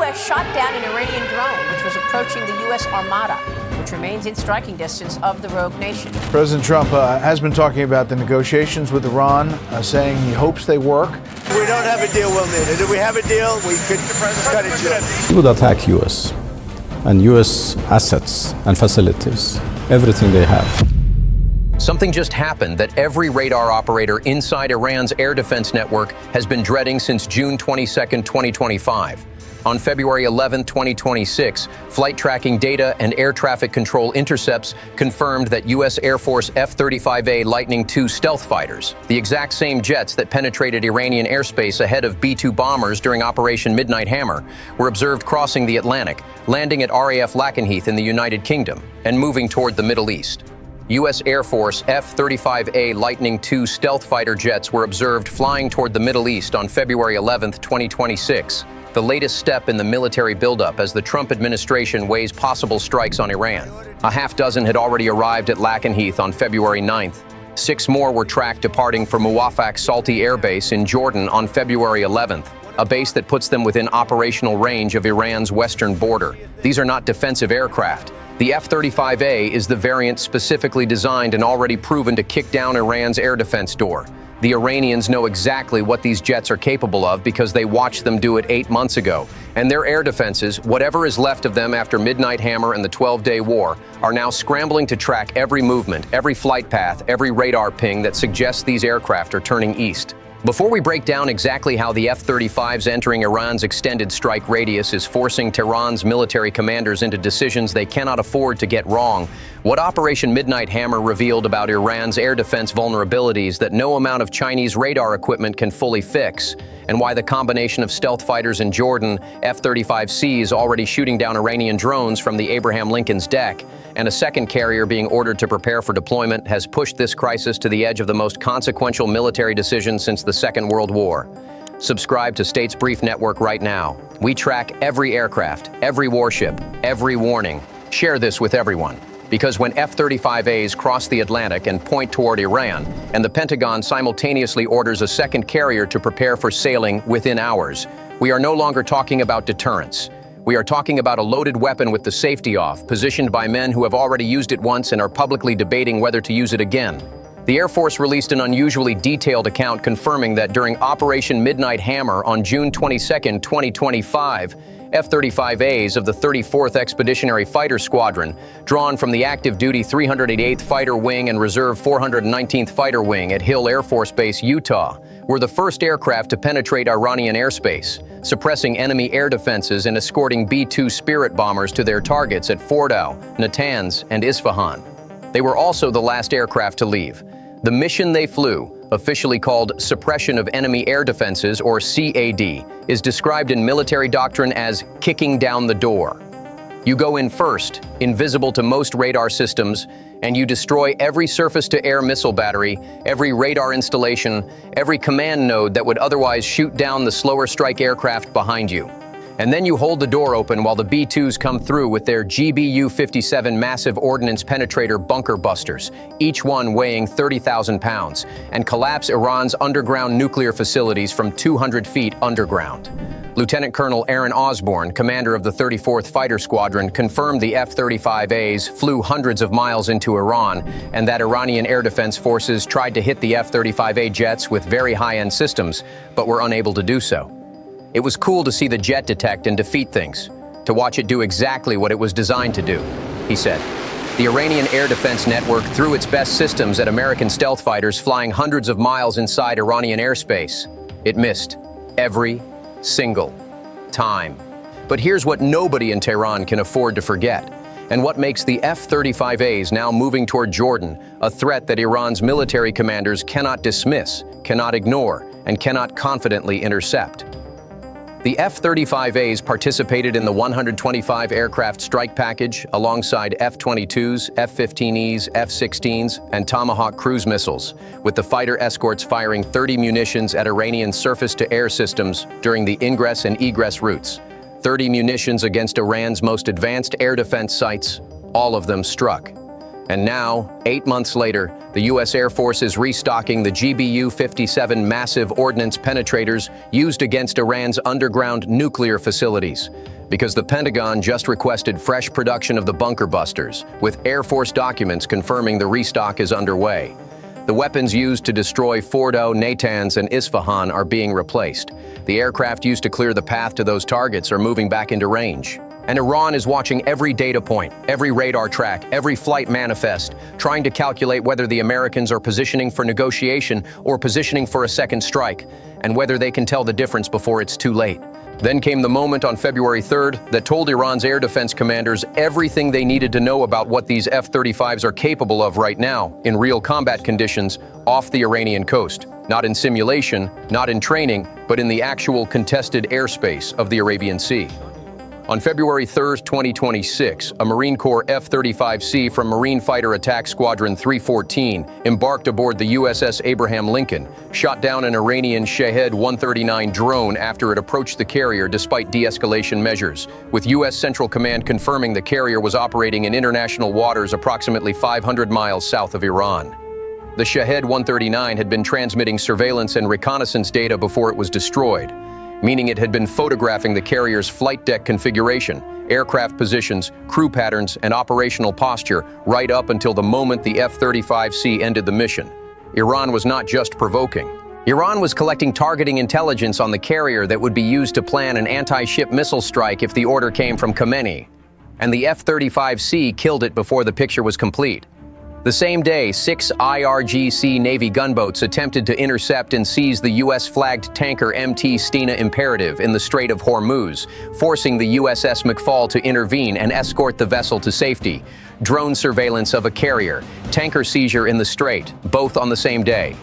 U.S. shot down an Iranian drone, which was approaching the U.S. Armada, which remains in striking distance of the rogue nation. President Trump has been talking about the negotiations with Iran, saying he hopes they work. We don't have a deal, we'll need it. If we have a deal, we could cut it short. He would attack U.S. and U.S. assets and facilities, everything they have. Something just happened that every radar operator inside Iran's air defense network has been dreading since June 22, 2025. On February 11, 2026, flight tracking data and air traffic control intercepts confirmed that U.S. Air Force F-35A Lightning II stealth fighters, the exact same jets that penetrated Iranian airspace ahead of B-2 bombers during Operation Midnight Hammer, were observed crossing the Atlantic, landing at RAF Lakenheath in the United Kingdom, and moving toward the Middle East. U.S. Air Force F-35A Lightning II stealth fighter jets were observed flying toward the Middle East on February 11, 2026, the latest step in the military buildup as the Trump administration weighs possible strikes on Iran. A half dozen had already arrived at Lakenheath on February 9th. 6 more were tracked departing for Muwafaq Salti Air Base in Jordan on February 11th, a base that puts them within operational range of Iran's western border. These are not defensive aircraft. The F-35A is the variant specifically designed and already proven to kick down Iran's air defense door. The Iranians know exactly what these jets are capable of because they watched them do it 8 months ago. And their air defenses, whatever is left of them after Midnight Hammer and the 12-day war, are now scrambling to track every movement, every flight path, every radar ping that suggests these aircraft are turning east. Before we break down exactly how the F-35s entering Iran's extended strike radius is forcing Tehran's military commanders into decisions they cannot afford to get wrong, what Operation Midnight Hammer revealed about Iran's air defense vulnerabilities that no amount of Chinese radar equipment can fully fix, and why the combination of stealth fighters in Jordan, F-35Cs already shooting down Iranian drones from the Abraham Lincoln's deck, and a second carrier being ordered to prepare for deployment has pushed this crisis to the edge of the most consequential military decision since the Second World War. Subscribe to States Brief Network right now. We track every aircraft, every warship, every warning. Share this with everyone. Because when F-35As cross the Atlantic and point toward Iran, and the Pentagon simultaneously orders a second carrier to prepare for sailing within hours, we are no longer talking about deterrence. We are talking about a loaded weapon with the safety off, positioned by men who have already used it once and are publicly debating whether to use it again. The Air Force released an unusually detailed account confirming that during Operation Midnight Hammer on June 22, 2025, F-35As of the 34th Expeditionary Fighter Squadron, drawn from the active-duty 388th Fighter Wing and Reserve 419th Fighter Wing at Hill Air Force Base, Utah, were the first aircraft to penetrate Iranian airspace, suppressing enemy air defenses and escorting B-2 Spirit bombers to their targets at Fordow, Natanz, and Isfahan. They were also the last aircraft to leave. The mission they flew, officially called Suppression of Enemy Air Defenses, or CAD, is described in military doctrine as kicking down the door. You go in first, invisible to most radar systems, and you destroy every surface-to-air missile battery, every radar installation, every command node that would otherwise shoot down the slower strike aircraft behind you. And then you hold the door open while the B-2s come through with their GBU-57 massive ordnance penetrator bunker busters, each one weighing 30,000 pounds, and collapse Iran's underground nuclear facilities from 200 feet underground. Lieutenant Colonel Aaron Osborne, commander of the 34th Fighter Squadron, confirmed the F-35As flew hundreds of miles into Iran and that Iranian air defense forces tried to hit the F-35A jets with very high-end systems, but were unable to do so. It was cool to see the jet detect and defeat things, to watch it do exactly what it was designed to do, he said. The Iranian air defense network threw its best systems at American stealth fighters flying hundreds of miles inside Iranian airspace. It missed every single time. But here's what nobody in Tehran can afford to forget, and what makes the F-35As now moving toward Jordan a threat that Iran's military commanders cannot dismiss, cannot ignore, and cannot confidently intercept. The F-35As participated in the 125 aircraft strike package alongside F-22s, F-15Es, F-16s, and Tomahawk cruise missiles, with the fighter escorts firing 30 munitions at Iranian surface-to-air systems during the ingress and egress routes. 30 munitions against Iran's most advanced air defense sites, all of them struck. And now, 8 months later, the U.S. Air Force is restocking the GBU-57 massive ordnance penetrators used against Iran's underground nuclear facilities. because the Pentagon just requested fresh production of the bunker busters, with Air Force documents confirming the restock is underway. The weapons used to destroy Fordo, Natanz, and Isfahan are being replaced. The aircraft used to clear the path to those targets are moving back into range. And Iran is watching every data point, every radar track, every flight manifest, trying to calculate whether the Americans are positioning for negotiation or positioning for a second strike, and whether they can tell the difference before it's too late. Then came the moment on February 3rd that told Iran's air defense commanders everything they needed to know about what these F-35s are capable of right now, in real combat conditions, off the Iranian coast. Not in simulation, not in training, but in the actual contested airspace of the Arabian Sea. On February 3rd, 2026, a Marine Corps F-35C from Marine Fighter Attack Squadron 314 embarked aboard the USS Abraham Lincoln, shot down an Iranian Shahed 139 drone after it approached the carrier despite de-escalation measures, with U.S. Central Command confirming the carrier was operating in international waters approximately 500 miles south of Iran. The Shahed 139 had been transmitting surveillance and reconnaissance data before it was destroyed, meaning it had been photographing the carrier's flight deck configuration, aircraft positions, crew patterns, and operational posture right up until the moment the F-35C ended the mission. Iran was not just provoking. Iran was collecting targeting intelligence on the carrier that would be used to plan an anti-ship missile strike if the order came from Khamenei. And the F-35C killed it before the picture was complete. The same day, 6 IRGC Navy gunboats attempted to intercept and seize the U.S.-flagged tanker MT Stena Imperative in the Strait of Hormuz, forcing the USS McFall to intervene and escort the vessel to safety. Drone surveillance of a carrier, tanker seizure in the strait, both on the same day.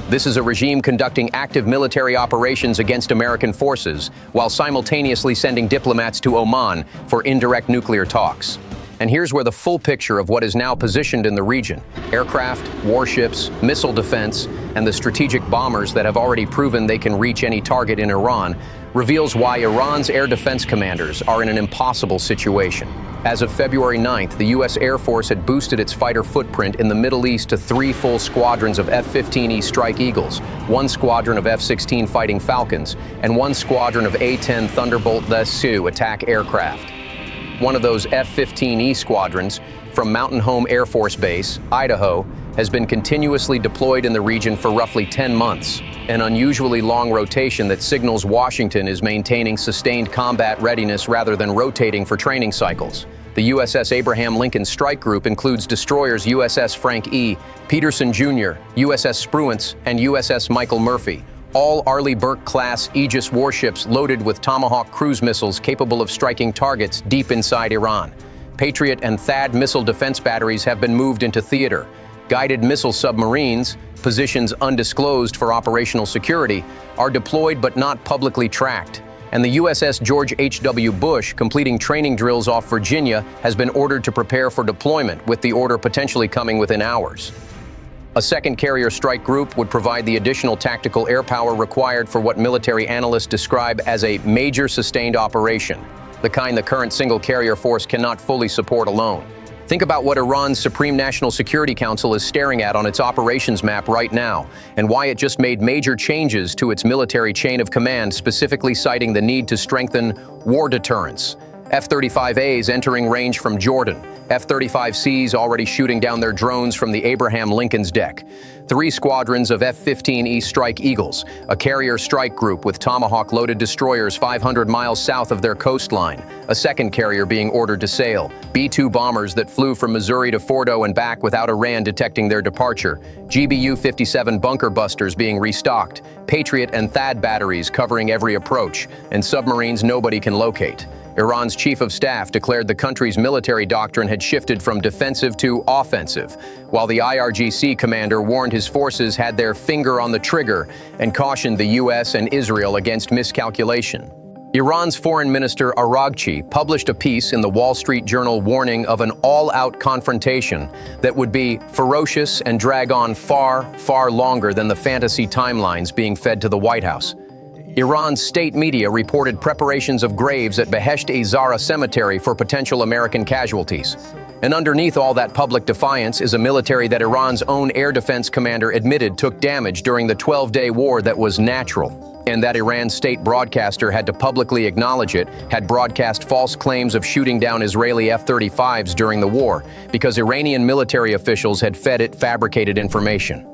This is a regime conducting active military operations against American forces, while simultaneously sending diplomats to Oman for indirect nuclear talks. And here's where the full picture of what is now positioned in the region: aircraft, warships, missile defense, and the strategic bombers that have already proven they can reach any target in Iran, reveals why Iran's air defense commanders are in an impossible situation. As of February 9th, the U.S. Air Force had boosted its fighter footprint in the Middle East to 3 full squadrons of F-15E Strike Eagles, 1 squadron of F-16 Fighting Falcons, and 1 squadron of A-10 Thunderbolt II attack aircraft. One of those F-15E squadrons, from Mountain Home Air Force Base, Idaho, has been continuously deployed in the region for roughly 10 months, an unusually long rotation that signals Washington is maintaining sustained combat readiness rather than rotating for training cycles. The USS Abraham Lincoln Strike Group includes destroyers USS Frank E. Peterson Jr., USS Spruance, and USS Michael Murphy, all Arleigh Burke-class Aegis warships loaded with Tomahawk cruise missiles capable of striking targets deep inside Iran. Patriot and THAAD missile defense batteries have been moved into theater. Guided missile submarines, positions undisclosed for operational security, are deployed but not publicly tracked. And the USS George H.W. Bush, completing training drills off Virginia, has been ordered to prepare for deployment, with the order potentially coming within hours. A second carrier strike group would provide the additional tactical air power required for what military analysts describe as a major sustained operation, the kind the current single carrier force cannot fully support alone. Think about what Iran's Supreme National Security Council is staring at on its operations map right now, and why it just made major changes to its military chain of command, specifically citing the need to strengthen war deterrence. F-35As entering range from Jordan, F-35Cs already shooting down their drones from the Abraham Lincoln's deck, 3 squadrons of F-15E Strike Eagles, a carrier strike group with Tomahawk-loaded destroyers 500 miles south of their coastline, a second carrier being ordered to sail, B-2 bombers that flew from Missouri to Fordo and back without Iran detecting their departure, GBU-57 bunker busters being restocked, Patriot and THAAD batteries covering every approach, and submarines nobody can locate. Iran's chief of staff declared the country's military doctrine had shifted from defensive to offensive, while the IRGC commander warned his forces had their finger on the trigger and cautioned the U.S. and Israel against miscalculation. Iran's foreign minister Araghchi published a piece in the Wall Street Journal warning of an all-out confrontation that would be ferocious and drag on far, far longer than the fantasy timelines being fed to the White House. Iran's state media reported preparations of graves at Behesht-e Zahra Cemetery for potential American casualties. And underneath all that public defiance is a military that Iran's own air defense commander admitted took damage during the 12-day war that was natural. and that Iran's state broadcaster had to publicly acknowledge it, had broadcast false claims of shooting down Israeli F-35s during the war, because Iranian military officials had fed it fabricated information.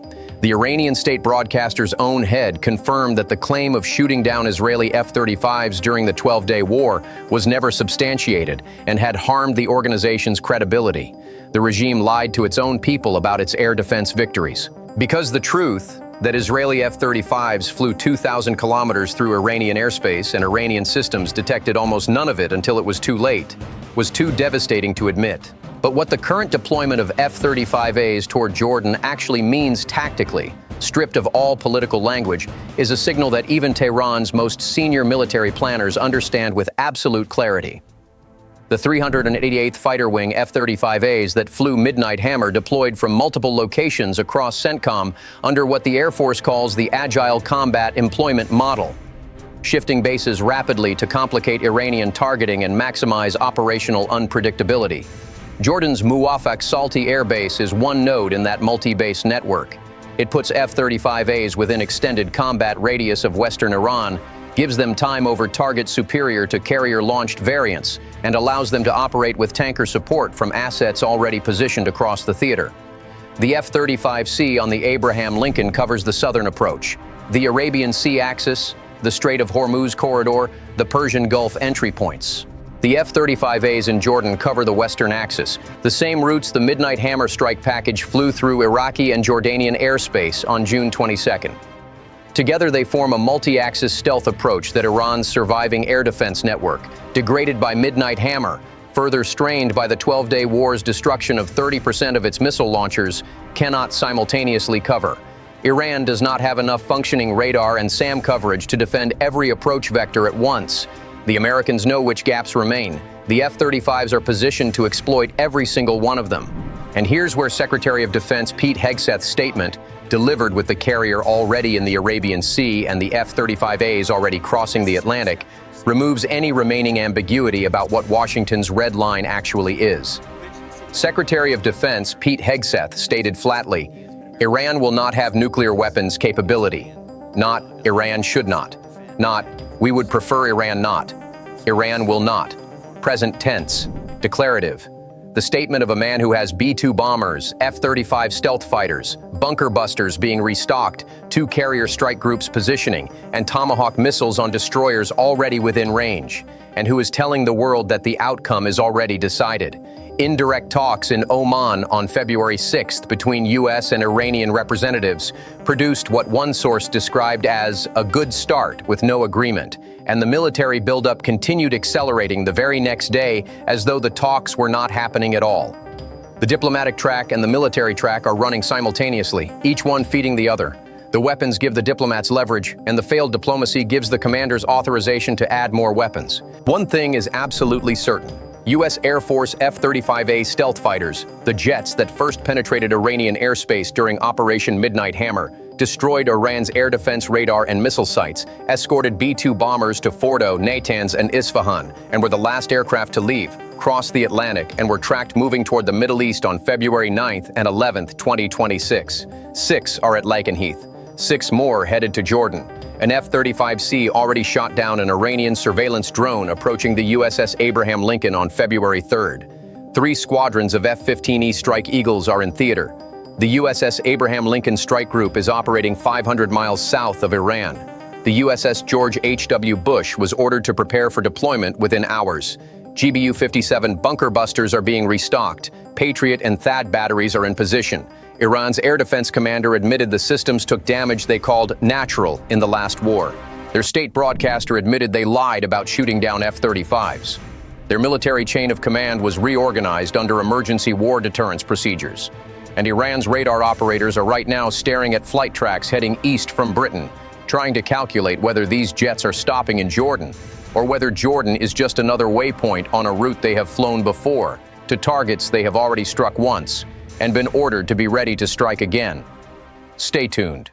The Iranian state broadcaster's own head confirmed that the claim of shooting down Israeli F-35s during the 12-day war was never substantiated and had harmed the organization's credibility. The regime lied to its own people about its air defense victories. Because the truth that Israeli F-35s flew 2,000 kilometers through Iranian airspace and Iranian systems detected almost none of it until it was too late, was too devastating to admit. But what the current deployment of F-35As toward Jordan actually means tactically, stripped of all political language, is a signal that even Tehran's most senior military planners understand with absolute clarity. The 388th Fighter Wing F-35As that flew Midnight Hammer deployed from multiple locations across CENTCOM under what the Air Force calls the Agile Combat Employment Model, shifting bases rapidly to complicate Iranian targeting and maximize operational unpredictability. Jordan's Muwafaq Salti Air Base is one node in that multi-base network. It puts F-35As within extended combat radius of western Iran, gives them time over target superior to carrier-launched variants, and allows them to operate with tanker support from assets already positioned across the theater. The F-35C on the Abraham Lincoln covers the southern approach, the Arabian Sea axis, the Strait of Hormuz corridor, the Persian Gulf entry points. The F-35As in Jordan cover the western axis, the same routes the Midnight Hammer strike package flew through Iraqi and Jordanian airspace on June 22nd. Together they form a multi-axis stealth approach that Iran's surviving air defense network, degraded by Midnight Hammer, further strained by the 12-day war's destruction of 30% of its missile launchers, cannot simultaneously cover. Iran does not have enough functioning radar and SAM coverage to defend every approach vector at once. The Americans know which gaps remain. The F-35s are positioned to exploit every single one of them. And here's where Secretary of Defense Pete Hegseth's statement, delivered with the carrier already in the Arabian Sea and the F-35As already crossing the Atlantic, removes any remaining ambiguity about what Washington's red line actually is. Secretary of Defense Pete Hegseth stated flatly, "Iran will not have nuclear weapons capability. Not, Iran should not. Not, we would prefer Iran not. Iran will not." Present tense. Declarative. The statement of a man who has B-2 bombers, F-35 stealth fighters, bunker busters being restocked, 2 carrier strike groups positioning, and Tomahawk missiles on destroyers already within range, and who is telling the world that the outcome is already decided. Indirect talks in Oman on February 6th between U.S. and Iranian representatives produced what one source described as a good start with no agreement, and the military buildup continued accelerating the very next day as though the talks were not happening at all. The diplomatic track and the military track are running simultaneously, each one feeding the other. The weapons give the diplomats leverage, and the failed diplomacy gives the commanders authorization to add more weapons. One thing is absolutely certain. U.S. Air Force F-35A stealth fighters, the jets that first penetrated Iranian airspace during Operation Midnight Hammer, destroyed Iran's air defense radar and missile sites, escorted B-2 bombers to Fordo, Natanz, and Isfahan, and were the last aircraft to leave, crossed the Atlantic, and were tracked moving toward the Middle East on February 9th and 11th, 2026. 6 are at Lakenheath. 6 more headed to Jordan. An F-35C already shot down an Iranian surveillance drone approaching the USS Abraham Lincoln on February 3rd. 3 squadrons of F-15E Strike Eagles are in theater. The USS Abraham Lincoln Strike Group is operating 500 miles south of Iran. The USS George H.W. Bush was ordered to prepare for deployment within hours. GBU-57 bunker busters are being restocked. Patriot and THAAD batteries are in position. Iran's air defense commander admitted the systems took damage they called natural in the last war. Their state broadcaster admitted they lied about shooting down F-35s. Their military chain of command was reorganized under emergency war deterrence procedures. And Iran's radar operators are right now staring at flight tracks heading east from Britain, trying to calculate whether these jets are stopping in Jordan, or whether Jordan is just another waypoint on a route they have flown before, to targets they have already struck once, and been ordered to be ready to strike again. Stay tuned.